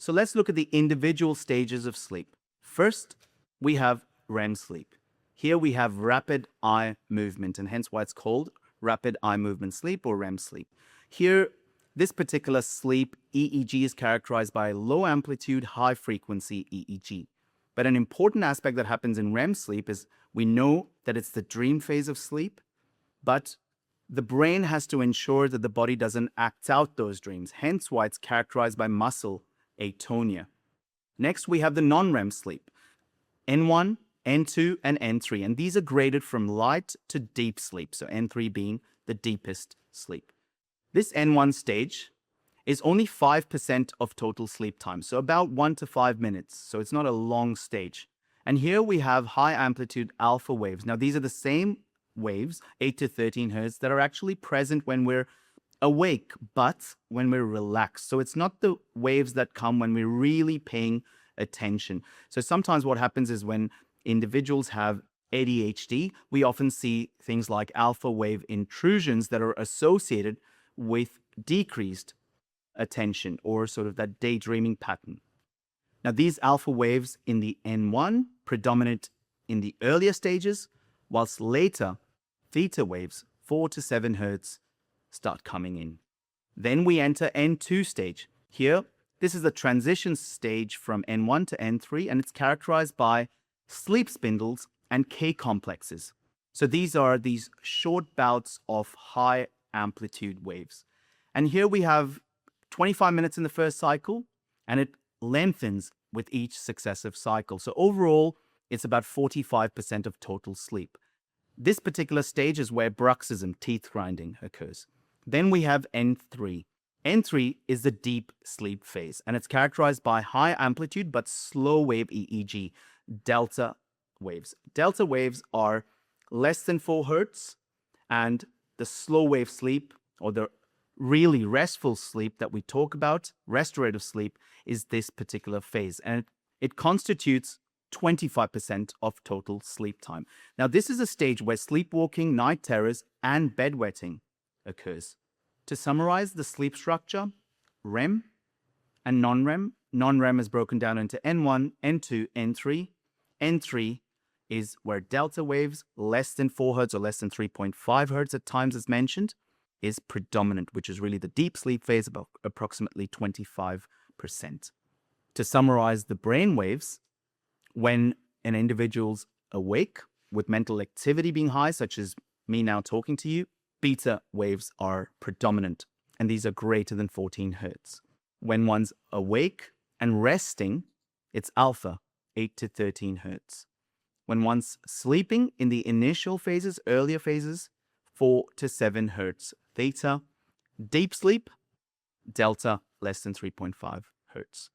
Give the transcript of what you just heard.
So let's look at the individual stages of sleep. First, we have REM sleep. Here we have rapid eye movement, and hence why it's called rapid eye movement sleep or REM sleep. Here, this particular sleep, EEG, is characterized by low amplitude, high frequency EEG. But an important aspect that happens in REM sleep is we know that it's the dream phase of sleep, but the brain has to ensure that the body doesn't act out those dreams, hence why it's characterized by muscle atonia. Next, we have the non-REM sleep, N1, N2, and N3, and these are graded from light to deep sleep, so N3 being the deepest sleep. This N1 stage is only 5% of total sleep time, so about 1 to 5 minutes, so it's not a long stage. And here we have high amplitude alpha waves. Now these are the same waves, 8 to 13 hertz, that are actually present when we're awake, but when we're relaxed. So it's not the waves that come when we're really paying attention. So sometimes what happens is when individuals have ADHD, we often see things like alpha wave intrusions that are associated with decreased attention or sort of that daydreaming pattern. Now these alpha waves in the N1 predominate in the earlier stages, whilst later theta waves, 4 to 7 hertz, start coming in. Then we enter N2 stage. Here, this is the transition stage from N1 to N3, and it's characterized by sleep spindles and K complexes. So these are these short bouts of high amplitude waves. And here we have 25 minutes in the first cycle, and it lengthens with each successive cycle. So overall, it's about 45% of total sleep. This particular stage is where bruxism, teeth grinding, occurs. Then we have N3. N3 is the deep sleep phase, and it's characterized by high amplitude but slow wave EEG, delta waves. Delta waves are less than 4 hertz, and the slow wave sleep, or the really restful sleep that we talk about, restorative sleep, is this particular phase, and it constitutes 25% of total sleep time. Now, this is a stage where sleepwalking, night terrors, and bedwetting occurs. To summarize the sleep structure, REM and non-REM. Non-REM is broken down into N1, N2, N3. N3 is where delta waves, less than 4 hertz or less than 3.5 hertz at times as mentioned, is predominant, which is really the deep sleep phase, about approximately 25%. To summarize the brain waves, when an individual's awake with mental activity being high, such as me now talking to you, beta waves are predominant, and these are greater than 14 hertz. When one's awake and resting, it's alpha, 8 to 13 hertz. When one's sleeping in the initial phases, earlier phases, 4 to 7 hertz theta. Deep sleep, delta, less than 3.5 hertz.